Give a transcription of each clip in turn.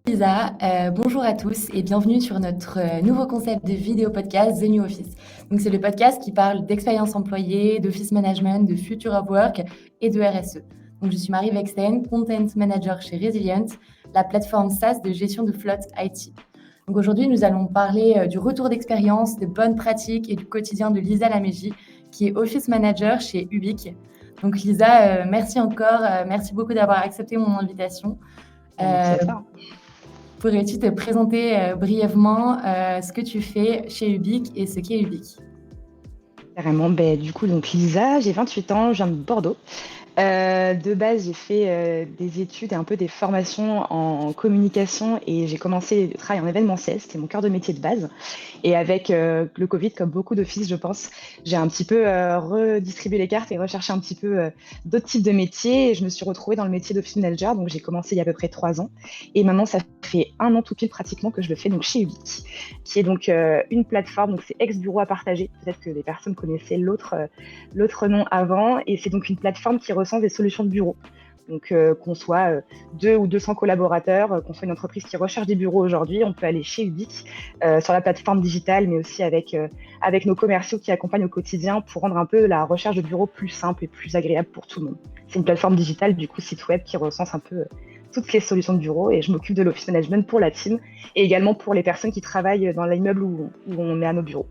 Lisa, bonjour à tous et bienvenue sur notre nouveau concept de vidéo podcast The New Office. Donc c'est le podcast qui parle d'expérience employée, d'office management, de future of work et de RSE. Donc je suis Marie Vexten, content manager chez Resilient, la plateforme SaaS de gestion de flotte IT. Donc aujourd'hui nous allons parler du retour d'expérience, des bonnes pratiques et du quotidien de Lisa Laméji, qui est office manager chez Ubique. Donc Lisa, merci encore, merci beaucoup d'avoir accepté mon invitation. Merci à toi. Pourrais-tu te présenter brièvement ce que tu fais chez Ubique et ce qu'est Ubique? Carrément. Du coup, donc Lisa, j'ai 28 ans, je viens de Bordeaux. De base, j'ai fait des études et un peu des formations en communication et j'ai commencé le travail en événementiel. C'était mon cœur de métier de base. Et avec le Covid, comme beaucoup d'offices, je pense, j'ai un petit peu redistribué les cartes et recherché un petit peu d'autres types de métiers. Et je me suis retrouvée dans le métier d'office manager. Donc, j'ai commencé il y a à peu près 3 ans. Et maintenant, ça fait 1 an tout pile pratiquement que je le fais donc chez Ubique, qui est donc une plateforme. Donc, c'est ex-bureau à partager. Peut-être que les personnes connaissaient l'autre nom avant. Et c'est donc une plateforme qui recense des solutions de bureau. Donc, qu'on soit 2 ou 200 collaborateurs, qu'on soit une entreprise qui recherche des bureaux aujourd'hui, on peut aller chez Ubique sur la plateforme digitale, mais aussi avec nos commerciaux qui accompagnent au quotidien pour rendre un peu la recherche de bureaux plus simple et plus agréable pour tout le monde. C'est une plateforme digitale, du coup, site web qui recense un peu toutes les solutions de bureau et je m'occupe de l'office management pour la team et également pour les personnes qui travaillent dans l'immeuble où on est à nos bureaux.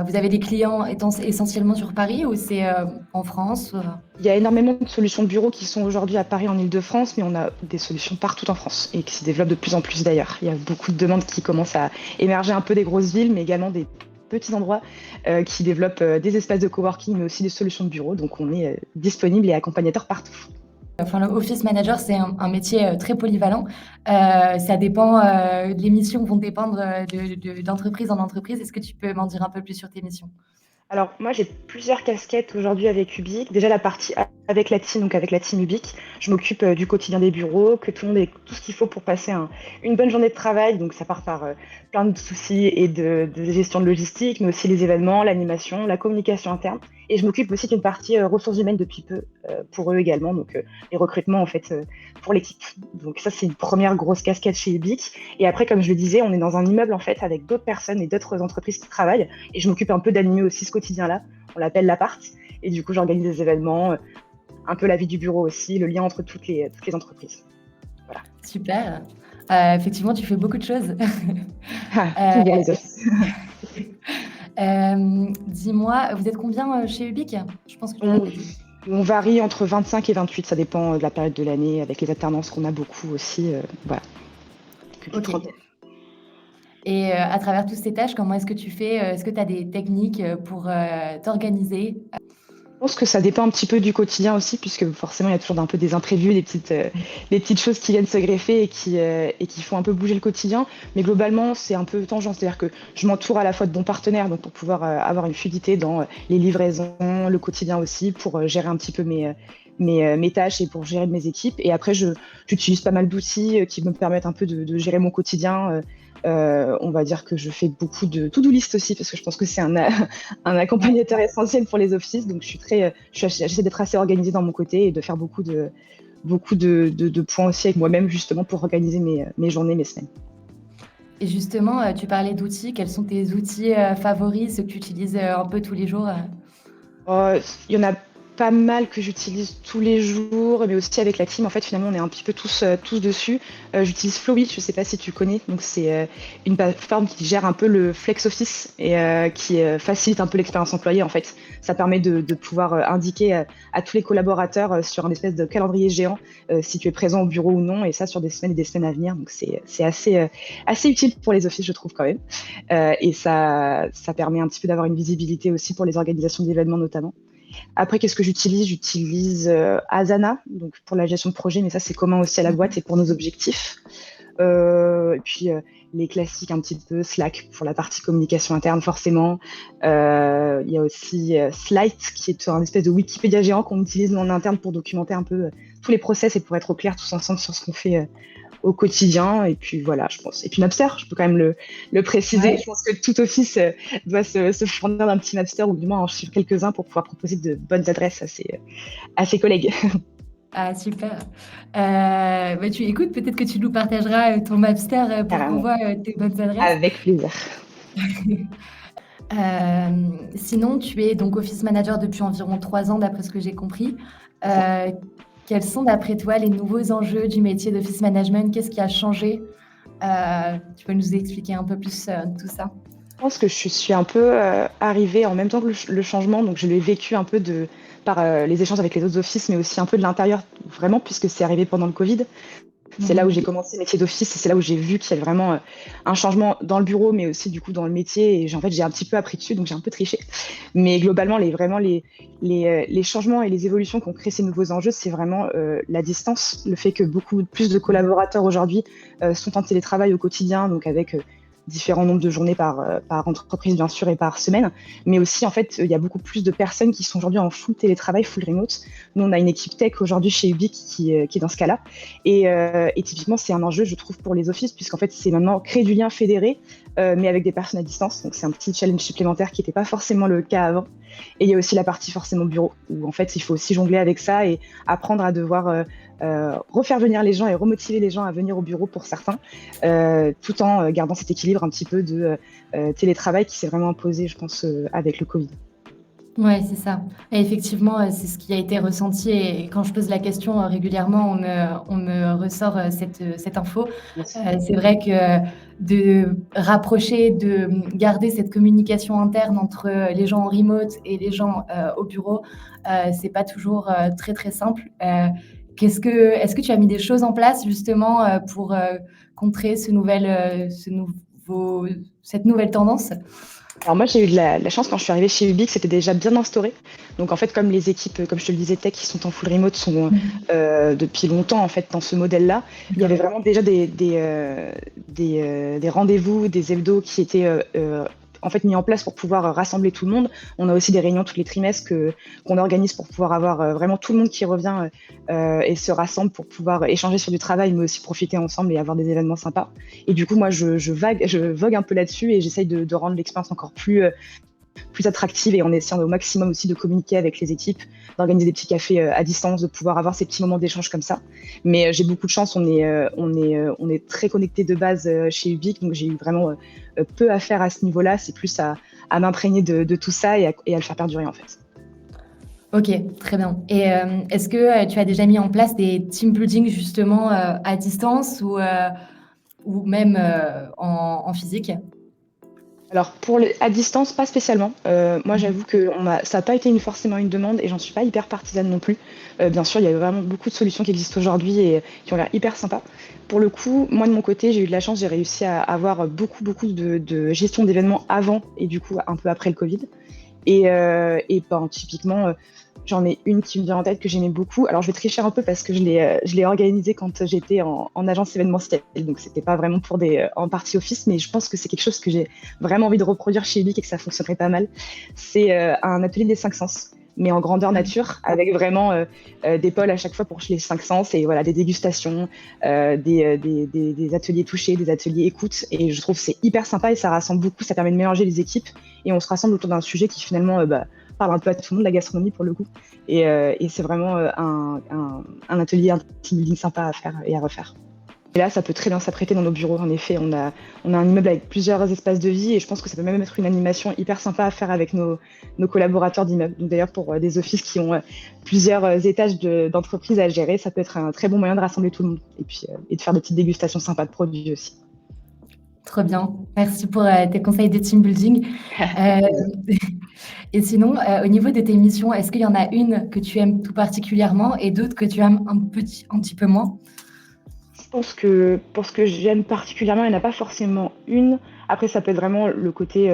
Vous avez des clients essentiellement sur Paris ou c'est en France? Il y a énormément de solutions de bureaux qui sont aujourd'hui à Paris en Île-de-France, mais on a des solutions partout en France et qui se développent de plus en plus d'ailleurs. Il y a beaucoup de demandes qui commencent à émerger un peu des grosses villes, mais également des petits endroits qui développent des espaces de coworking, mais aussi des solutions de bureaux. Donc on est disponible et accompagnateur partout. Enfin, le office manager, c'est un métier très polyvalent. Ça dépend, les missions vont dépendre d'entreprise en entreprise. Est-ce que tu peux m'en dire un peu plus sur tes missions? Alors, moi, j'ai plusieurs casquettes aujourd'hui avec Ubique. Déjà, la partie avec la team, donc avec la team Ubique. Je m'occupe du quotidien des bureaux, que tout le monde ait tout ce qu'il faut pour passer une bonne journée de travail. Donc, ça part par plein de soucis et de gestion de logistique, mais aussi les événements, l'animation, la communication interne. Et je m'occupe aussi d'une partie ressources humaines depuis peu pour eux également, donc les recrutements en fait pour l'équipe. Donc ça, c'est une première grosse casquette chez Ubique. Et après, comme je le disais, on est dans un immeuble en fait avec d'autres personnes et d'autres entreprises qui travaillent. Et je m'occupe un peu d'animer aussi ce quotidien-là. On l'appelle l'appart. Et du coup, j'organise des événements, un peu la vie du bureau aussi, le lien entre toutes les entreprises. Voilà. Super. Effectivement, tu fais beaucoup de choses. Tout bien les offices. Dis-moi, vous êtes combien chez Ubique? Je pense que tu l'avais dit. On varie entre 25 et 28, ça dépend de la période de l'année, avec les alternances qu'on a beaucoup aussi. Voilà. Ok. Et à travers toutes ces tâches, comment est-ce que tu fais? Est-ce que tu as des techniques pour t'organiser? Je pense que ça dépend un petit peu du quotidien aussi, puisque forcément, il y a toujours un peu des imprévus, des petites choses qui viennent se greffer et qui font un peu bouger le quotidien. Mais globalement, c'est un peu tangent. C'est-à-dire que je m'entoure à la fois de bons partenaires donc pour pouvoir avoir une fluidité dans les livraisons, le quotidien aussi, pour gérer un petit peu mes tâches et pour gérer mes équipes. Et après, j'utilise pas mal d'outils qui me permettent un peu de gérer mon quotidien. On va dire que je fais beaucoup de to-do list aussi, parce que je pense que c'est un accompagnateur essentiel pour les offices. Donc, j'essaie d'être assez organisée dans mon côté et de faire beaucoup de points aussi avec moi-même, justement, pour organiser mes journées, mes semaines. Et justement, tu parlais d'outils. Quels sont tes outils favoris, ceux que tu utilises un peu tous les jours? Il y en a pas mal que j'utilise tous les jours, mais aussi avec la team. En fait, finalement, on est un petit peu tous dessus. J'utilise Flowit, je ne sais pas si tu connais. Donc, c'est une plateforme qui gère un peu le flex office et qui facilite un peu l'expérience employée. En fait, ça permet de pouvoir indiquer à tous les collaborateurs sur un espèce de calendrier géant si tu es présent au bureau ou non, et ça sur des semaines et des semaines à venir. Donc, c'est assez utile pour les offices, je trouve quand même. Et ça permet un petit peu d'avoir une visibilité aussi pour les organisations d'événements notamment. Après, qu'est-ce que j'utilise? J'utilise Asana, donc pour la gestion de projet, mais ça, c'est commun aussi à la boîte et pour nos objectifs. Et puis, les classiques un petit peu, Slack pour la partie communication interne, forcément. Il y a aussi Slide, qui est un espèce de Wikipédia géant qu'on utilise en interne pour documenter un peu tous les process et pour être au clair tous ensemble sur ce qu'on fait au quotidien. Et puis voilà, je pense. Et puis Napster, je peux quand même le préciser. Ouais. Je pense que tout office doit se fournir d'un petit Napster ou du moins en suivre quelques-uns pour pouvoir proposer de bonnes adresses à ses collègues. Ah super. Tu écoute, peut-être que tu nous partageras, ton Mapster, pour qu'on Carrément, voit, tes bonnes adresses. avec plaisir. Sinon, tu es donc office manager depuis environ 3 ans, d'après ce que j'ai compris. C'est ça. Heu, Quels sont, d'après toi, les nouveaux enjeux du métier d'office management? Qu'est-ce qui a changé? Tu peux nous expliquer un peu plus, tout ça? Je pense que je suis un peu arrivée en même temps que le changement, donc je l'ai vécu un peu par les échanges avec les autres offices, mais aussi un peu de l'intérieur, vraiment, puisque c'est arrivé pendant le Covid. C'est là où j'ai Mmh. commencé le métier d'office et c'est là où j'ai vu qu'il y avait vraiment un changement dans le bureau, mais aussi du coup dans le métier. Et en fait, j'ai un petit peu appris dessus, donc j'ai un peu triché. Mais globalement, les changements et les évolutions qui ont créé ces nouveaux enjeux, c'est vraiment la distance, le fait que beaucoup plus de collaborateurs aujourd'hui sont en télétravail au quotidien, donc avec différents nombres de journées par entreprise, bien sûr, et par semaine. Mais aussi, en fait, il y a beaucoup plus de personnes qui sont aujourd'hui en full télétravail, full remote. Nous, on a une équipe tech aujourd'hui chez Ubique qui est dans ce cas-là. Et typiquement, c'est un enjeu, je trouve, pour les offices, puisqu'en fait, c'est maintenant créer du lien fédéré, mais avec des personnes à distance. Donc, c'est un petit challenge supplémentaire qui n'était pas forcément le cas avant. Et il y a aussi la partie forcément bureau, où en fait, il faut aussi jongler avec ça et apprendre à devoir refaire venir les gens et remotiver les gens à venir au bureau pour certains, tout en gardant cet équilibre un petit peu de télétravail qui s'est vraiment imposé, je pense, avec le Covid. Ouais, c'est ça. Et effectivement, c'est ce qui a été ressenti et quand je pose la question, régulièrement, on me ressort, cette info. Merci. C'est vrai que de rapprocher, de, garder cette communication interne entre, les gens en remote et les gens, au bureau, c'est pas toujours, très, très simple. Est-ce que tu as mis des choses en place justement, pour, contrer cette nouvelle tendance? Alors moi, j'ai eu de la chance quand je suis arrivée chez Ubix, c'était déjà bien instauré. Donc en fait, comme les équipes, comme je te le disais, tech qui sont en full remote sont Mmh. depuis longtemps en fait dans ce modèle-là, il y avait D'accord. vraiment déjà des rendez-vous, des hebdos qui étaient en fait mis en place pour pouvoir rassembler tout le monde. On a aussi des réunions tous les trimestres qu'on organise pour pouvoir avoir vraiment tout le monde qui revient et se rassemble pour pouvoir échanger sur du travail, mais aussi profiter ensemble et avoir des événements sympas. Et du coup, moi, je vogue un peu là-dessus et j'essaye de rendre l'expérience encore plus attractive et en essayant au maximum aussi de communiquer avec les équipes, d'organiser des petits cafés à distance, de pouvoir avoir ces petits moments d'échange comme ça. Mais j'ai beaucoup de chance, on est très connecté de base chez Ubique, donc j'ai eu vraiment peu à faire à ce niveau-là. C'est plus à m'imprégner de tout ça et à le faire perdurer en fait. OK, très bien. Et est-ce que, tu as déjà mis en place des team building justement, à distance ou même, en physique? Alors à distance, pas spécialement. Moi, Mmh. j'avoue que ça n'a pas été forcément une demande et j'en suis pas hyper partisane non plus. Bien sûr, il y a vraiment beaucoup de solutions qui existent aujourd'hui et qui ont l'air hyper sympas. Pour le coup, moi de mon côté, j'ai eu de la chance, j'ai réussi à avoir beaucoup de gestion d'événements avant et du coup un peu après le Covid. Et ben, typiquement, j'en ai une qui me vient en tête que j'aimais beaucoup. Alors, je vais tricher un peu parce que je l'ai organisée quand j'étais en agence événementielle. Donc, c'était pas vraiment en partie office, mais je pense que c'est quelque chose que j'ai vraiment envie de reproduire chez Ubique et que ça fonctionnerait pas mal. C'est un atelier des cinq sens, mais en grandeur nature, avec vraiment des pôles à chaque fois pour les cinq sens et voilà, des dégustations, des ateliers touchés, des ateliers écoute. Et je trouve que c'est hyper sympa et ça rassemble beaucoup, ça permet de mélanger les équipes et on se rassemble autour d'un sujet qui finalement parle un peu à tout le monde, la gastronomie pour le coup. Et c'est vraiment un atelier, un team building sympa à faire et à refaire. Et là, ça peut très bien s'apprêter dans nos bureaux. En effet, on a un immeuble avec plusieurs espaces de vie et je pense que ça peut même être une animation hyper sympa à faire avec nos collaborateurs d'immeuble. Donc d'ailleurs, pour des offices qui ont plusieurs étages d'entreprise à gérer, ça peut être un très bon moyen de rassembler tout le monde et puis et de faire des petites dégustations sympas de produits aussi. Trop bien. Merci pour, tes conseils de team building. Heu et sinon, au niveau de tes missions, est-ce qu'il y en a une que tu aimes tout particulièrement et d'autres que tu aimes un petit peu moins? Je pense que pour ce que j'aime particulièrement, il n'y en a pas forcément une. Après, ça peut être vraiment le côté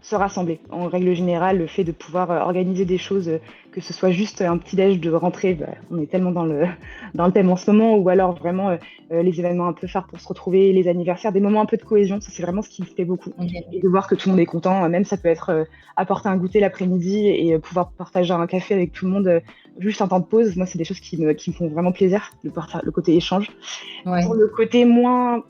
se rassembler. En règle générale, le fait de pouvoir organiser des choses, que ce soit juste un petit déj de rentrée, bah, on est tellement dans le thème en ce moment, ou alors vraiment les événements un peu phares pour se retrouver, les anniversaires, des moments un peu de cohésion, ça c'est vraiment ce qui me plaît beaucoup. OK. Et de voir que tout le monde est content, même ça peut être apporter un goûter l'après-midi et pouvoir partager un café avec tout le monde, juste un temps de pause. Moi, c'est des choses qui me font vraiment plaisir, le côté échange. Ouais. Pour le côté moins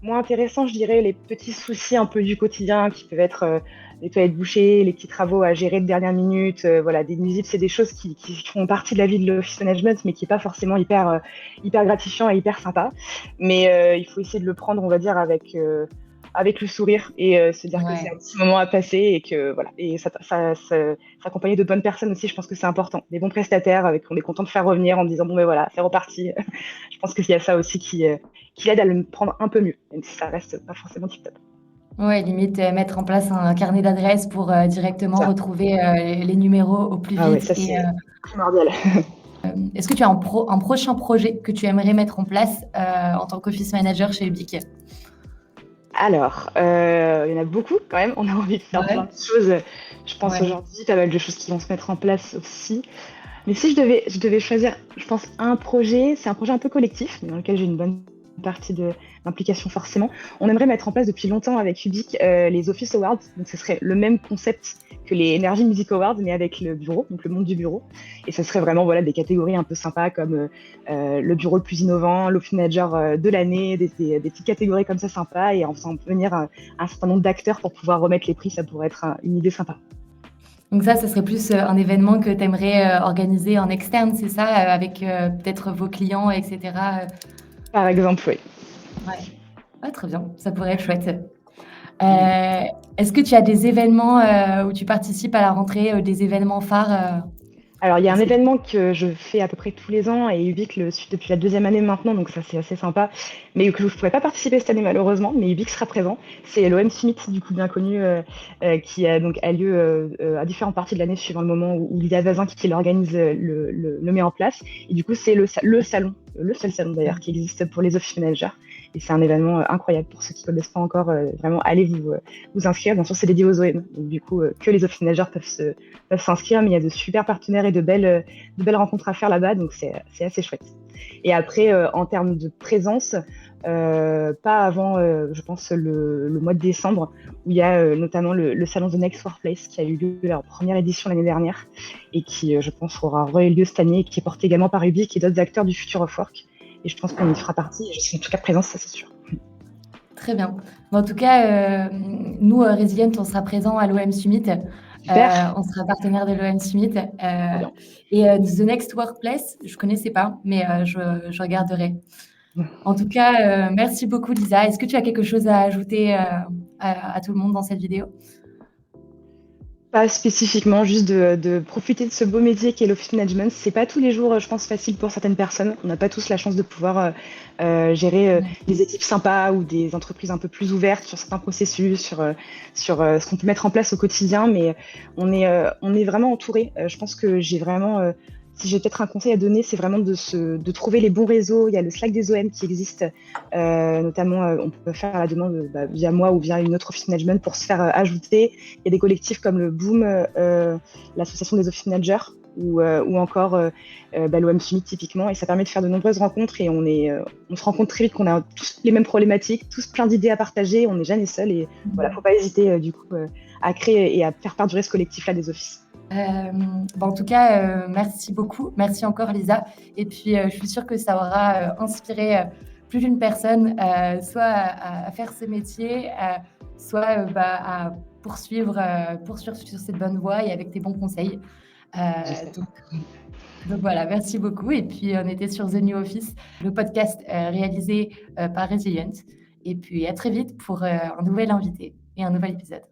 intéressant, je dirais les petits soucis un peu du quotidien qui peuvent être les toilettes bouchées, les petits travaux à gérer de dernière minute. Voilà, des nuisibles, c'est des choses qui font partie de la vie de l'office management, mais qui n'est pas forcément hyper gratifiant et hyper sympa. Mais il faut essayer de le prendre, on va dire, avec le sourire et se dire que c'est un petit moment à passer et que voilà, et s'accompagner de bonnes personnes aussi, je pense que c'est important, des bons prestataires avec on est content de faire revenir en disant bon ben voilà, c'est reparti. Je pense qu'il y a ça aussi qui aide à le prendre un peu mieux, même si ça reste pas forcément tip top. Ouais, limite mettre en place un carnet d'adresses pour directement retrouver les numéros au plus Ah ouais, vite. ça c'est primordial. Est-ce que tu as un prochain projet que tu aimerais mettre en place en tant qu'office manager chez Ubique? Alors, il y en a beaucoup quand même. On a envie de faire plein de choses. Je pense aujourd'hui, pas mal de choses qui vont se mettre en place aussi. Mais si je devais choisir, je pense, un projet, c'est un projet un peu collectif, mais dans lequel j'ai une bonne partie d'implication forcément. On aimerait mettre en place depuis longtemps avec Ubique les Office Awards. Donc ce serait le même concept que les Energy Music Awards, mais avec le bureau, donc le monde du bureau. Et ce serait vraiment voilà, des catégories un peu sympas comme le bureau le plus innovant, l'office manager de l'année, des petites catégories comme ça sympas, et en faisant venir un certain nombre d'acteurs pour pouvoir remettre les prix, ça pourrait être une idée sympa. Donc ça serait plus un événement que tu aimerais organiser en externe, c'est ça, avec peut-être vos clients, etc. Par exemple, oui. Ouais. Ah, très bien, ça pourrait être chouette. Est-ce que tu as des événements où tu participes à la rentrée, des événements phares Alors, il y a un événement que je fais à peu près tous les ans et Ubique le suit depuis la 2e année maintenant, donc ça c'est assez sympa, mais que je ne pourrais pas participer cette année malheureusement, mais Ubique sera présent. C'est l'OM Summit, du coup bien connu, qui a lieu à différentes parties de l'année suivant le moment où Lydia Vazin qui l'organise le met en place. Et du coup, c'est le salon, le seul salon d'ailleurs qui existe pour les office managers. Et c'est un événement incroyable pour ceux qui ne connaissent pas encore. Vraiment, allez vous inscrire. Bien sûr, c'est dédié aux OM. Donc, du coup, que les office managers peuvent s'inscrire, mais il y a de super partenaires et de belles rencontres à faire là-bas. Donc, c'est assez chouette. Et après, en termes de présence, pas avant, je pense, le mois de décembre, où il y a notamment le salon The Next Workplace qui a eu lieu leur première édition l'année dernière et qui, je pense, aura eu lieu cette année et qui est porté également par Ubique et d'autres acteurs du Future of Work. Et je pense qu'on y fera partie. Je suis en tout cas présente, ça c'est sûr. Très bien. En tout cas, nous, Resilient, on sera présent à l'OM Summit. On sera partenaire de l'OM Summit. Et The Next Workplace, je ne connaissais pas, mais je regarderai. En tout cas, merci beaucoup, Lisa. Est-ce que tu as quelque chose à ajouter à tout le monde dans cette vidéo ? Pas spécifiquement, juste de profiter de ce beau métier qu'est l'office management. C'est pas tous les jours, je pense, facile pour certaines personnes. On n'a pas tous la chance de pouvoir gérer des équipes sympas ou des entreprises un peu plus ouvertes sur certains processus, sur ce qu'on peut mettre en place au quotidien. Mais on est vraiment entouré. Je pense que j'ai vraiment si j'ai peut-être un conseil à donner, c'est vraiment de trouver les bons réseaux. Il y a le Slack des OM qui existe, notamment on peut faire la demande via moi ou via une autre office management pour se faire ajouter. Il y a des collectifs comme le Boom, l'association des office managers, ou encore l'OM Summit typiquement, et ça permet de faire de nombreuses rencontres et on se rend compte très vite qu'on a tous les mêmes problématiques, tous plein d'idées à partager, on n'est jamais seul et voilà, faut pas hésiter du coup à créer et à faire perdurer ce collectif-là des offices. En tout cas, merci beaucoup. Merci encore, Lisa. Et puis, je suis sûre que ça aura inspiré plus d'une personne, soit à faire ce métier, soit à poursuivre sur cette bonne voie et avec tes bons conseils. Donc voilà, merci beaucoup. Et puis, on était sur The New Office, le podcast réalisé par Resilient. Et puis, à très vite pour un nouvel invité et un nouvel épisode.